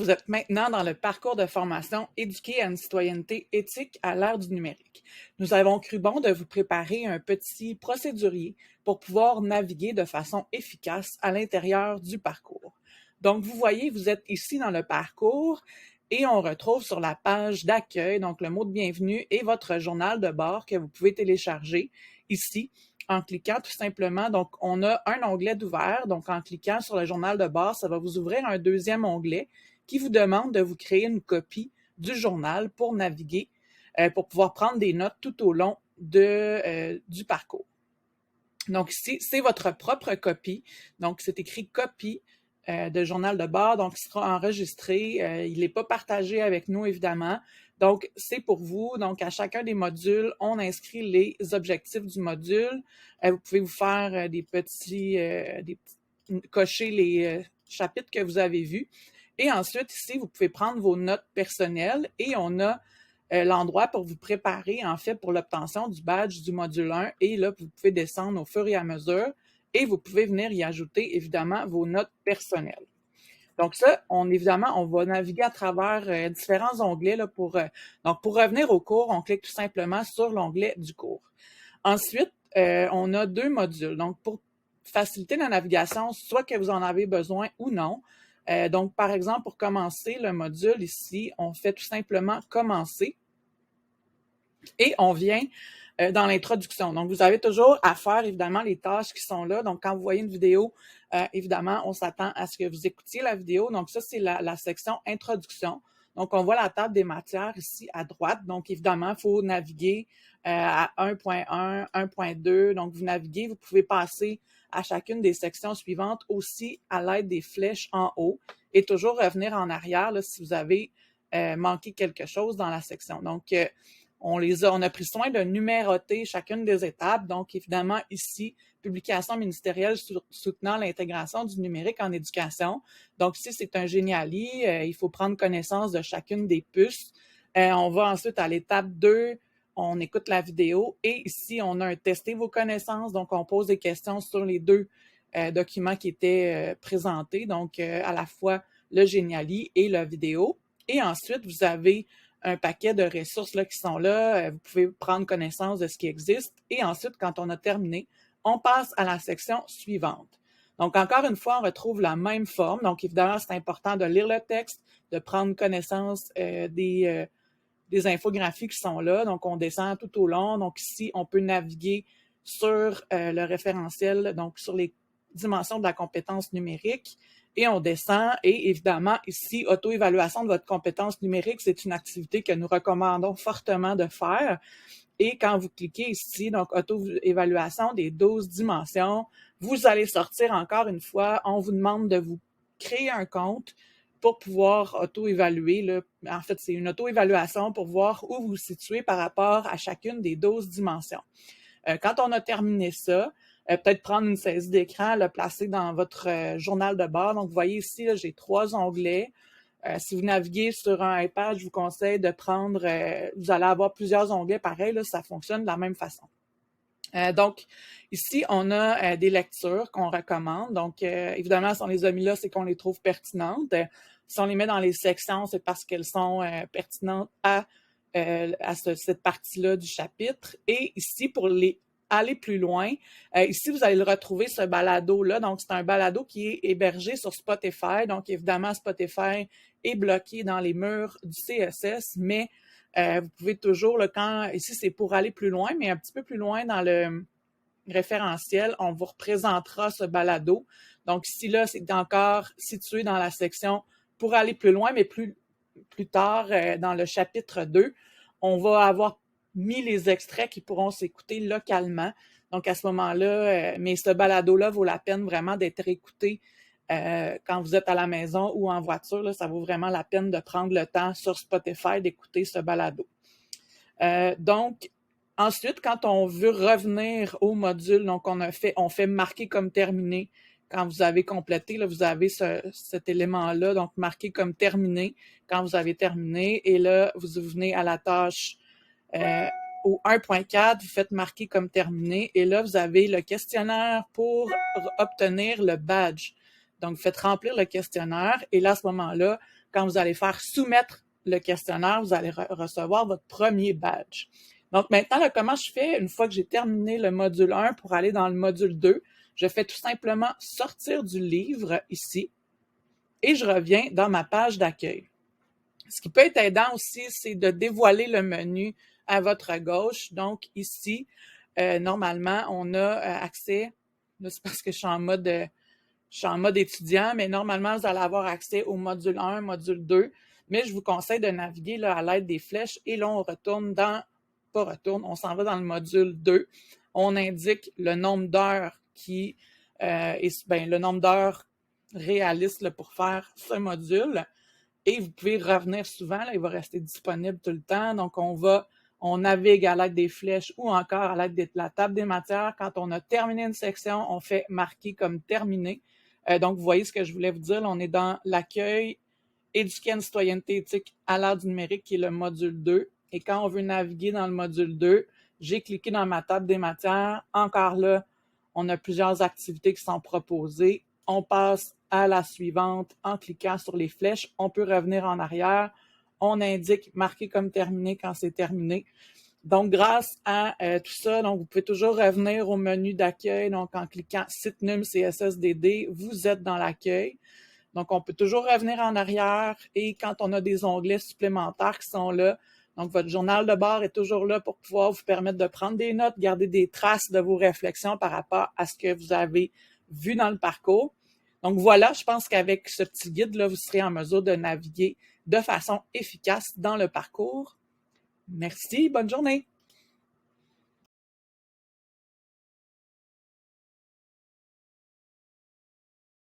vous êtes maintenant dans le parcours de formation Éduquer à une citoyenneté éthique à l'ère du numérique. Nous avons cru bon de vous préparer un petit procédurier pour pouvoir naviguer de façon efficace à l'intérieur du parcours. Donc, vous voyez, vous êtes ici dans le parcours et on retrouve sur la page d'accueil, donc le mot de bienvenue et votre journal de bord que vous pouvez télécharger ici en cliquant tout simplement. Donc, on a un onglet d'ouvert. Donc, en cliquant sur le journal de bord, ça va vous ouvrir un deuxième onglet qui vous demande de vous créer une copie du journal pour naviguer, pour pouvoir prendre des notes tout au long du parcours. Donc, ici, c'est votre propre copie. Donc, c'est écrit copie de journal de bord, donc il sera enregistré. Il n'est pas partagé avec nous, évidemment. Donc, c'est pour vous. Donc, à chacun des modules, on inscrit les objectifs du module. Vous pouvez vous faire cocher les chapitres que vous avez vus. Et ensuite, ici, vous pouvez prendre vos notes personnelles et on a l'endroit pour vous préparer, en fait, pour l'obtention du badge du module 1. Et là, vous pouvez descendre au fur et à mesure et vous pouvez venir y ajouter, évidemment, vos notes personnelles. Donc ça, évidemment, on va naviguer à travers différents onglets là, donc pour revenir au cours, on clique tout simplement sur l'onglet du cours. Ensuite, on a deux modules. Donc, pour faciliter la navigation, soit que vous en avez besoin ou non. Donc, par exemple, pour commencer le module ici, on fait tout simplement commencer et on vient dans l'introduction. Donc, vous avez toujours à faire, évidemment, les tâches qui sont là. Donc, quand vous voyez une vidéo, évidemment, on s'attend à ce que vous écoutiez la vidéo. Donc, ça, c'est la section introduction. Donc, on voit la table des matières ici à droite. Donc, évidemment, il faut naviguer à 1.1, 1.2. Donc, vous naviguez, vous pouvez passer à chacune des sections suivantes aussi à l'aide des flèches en haut et toujours revenir en arrière là, si vous avez manqué quelque chose dans la section. Donc, on a pris soin de numéroter chacune des étapes. Donc, évidemment, ici, publication ministérielle soutenant l'intégration du numérique en éducation. Donc, ici, c'est un géniali. Il faut prendre connaissance de chacune des puces. On va ensuite à l'étape 2. On écoute la vidéo. Et ici, on a un tester vos connaissances. Donc, on pose des questions sur les deux documents qui étaient présentés. Donc, à la fois le géniali et la vidéo. Et ensuite, vous avez un paquet de ressources là, qui sont là. Vous pouvez prendre connaissance de ce qui existe. Et ensuite, quand on a terminé, on passe à la section suivante. Donc, encore une fois, on retrouve la même forme. Donc, évidemment, c'est important de lire le texte, de prendre connaissance des infographies qui sont là. Donc, on descend tout au long. Donc, ici, on peut naviguer sur le référentiel, donc sur les dimensions de la compétence numérique. Et on descend. Et évidemment, ici, auto-évaluation de votre compétence numérique, c'est une activité que nous recommandons fortement de faire. Et quand vous cliquez ici, donc auto-évaluation des 12 dimensions, vous allez sortir encore une fois. On vous demande de vous créer un compte pour pouvoir auto-évaluer. Là. En fait, c'est une auto-évaluation pour voir où vous vous situez par rapport à chacune des 12 dimensions. Quand on a terminé ça, peut-être prendre une saisie d'écran, le placer dans votre journal de bord. Donc, vous voyez ici, j'ai 3 onglets. Si vous naviguez sur un iPad, je vous conseille de prendre, vous allez avoir plusieurs onglets pareils, là, ça fonctionne de la même façon. Donc, ici, on a des lectures qu'on recommande. Donc, évidemment, si on les a mis là, c'est qu'on les trouve pertinentes. Si on les met dans les sections, c'est parce qu'elles sont pertinentes à cette partie-là du chapitre. Et ici, pour aller plus loin, ici, vous allez le retrouver, ce balado-là. Donc, c'est un balado qui est hébergé sur Spotify. Donc, évidemment, Spotify est bloqué dans les murs du CSS, mais vous pouvez toujours, ici, c'est pour aller plus loin, mais un petit peu plus loin dans le référentiel, on vous représentera ce balado. Donc, ici, là, c'est encore situé dans la section pour aller plus loin, mais plus tard, dans le chapitre 2, on va avoir mis les extraits qui pourront s'écouter localement. Donc, à ce moment-là, mais ce balado-là vaut la peine vraiment d'être écouté quand vous êtes à la maison ou en voiture. Là, ça vaut vraiment la peine de prendre le temps sur Spotify d'écouter ce balado. Donc, ensuite, quand on veut revenir au module, donc on fait marquer comme terminé. Quand vous avez complété, là, vous avez cet élément-là, donc marqué comme terminé quand vous avez terminé. Et là, vous venez à la tâche au 1.4, vous faites marquer comme terminé. Et là, vous avez le questionnaire pour obtenir le badge. Donc, vous faites remplir le questionnaire. Et là, à ce moment-là, quand vous allez faire soumettre le questionnaire, vous allez recevoir votre premier badge. Donc maintenant, là, comment je fais une fois que j'ai terminé le module 1 pour aller dans le module 2? Je fais tout simplement sortir du livre ici et je reviens dans ma page d'accueil. Ce qui peut être aidant aussi, c'est de dévoiler le menu à votre gauche. Donc ici, normalement, on a accès, là c'est parce que je suis en mode étudiant, mais normalement, vous allez avoir accès au module 1, module 2, mais je vous conseille de naviguer là, à l'aide des flèches et là, on s'en va dans le module 2. On indique le nombre d'heures le nombre d'heures réalistes là, pour faire ce module. Et vous pouvez revenir souvent, là, il va rester disponible tout le temps. Donc, on navigue à l'aide des flèches ou encore à l'aide de la table des matières. Quand on a terminé une section, on fait marquer comme terminé. Donc, vous voyez ce que je voulais vous dire. Là, on est dans l'accueil, éduquer une citoyenneté éthique à l'ère du numérique, qui est le module 2. Et quand on veut naviguer dans le module 2, j'ai cliqué dans ma table des matières. Encore là, on a plusieurs activités qui sont proposées. On passe à la suivante en cliquant sur les flèches. On peut revenir en arrière. On indique marquer comme terminé quand c'est terminé. Donc, grâce à tout ça, donc vous pouvez toujours revenir au menu d'accueil. Donc, en cliquant Site Num CSSDD, vous êtes dans l'accueil. Donc, on peut toujours revenir en arrière et quand on a des onglets supplémentaires qui sont là, donc votre journal de bord est toujours là pour pouvoir vous permettre de prendre des notes, garder des traces de vos réflexions par rapport à ce que vous avez vu dans le parcours. Donc voilà, je pense qu'avec ce petit guide-là, vous serez en mesure de naviguer de façon efficace dans le parcours. Merci, bonne journée!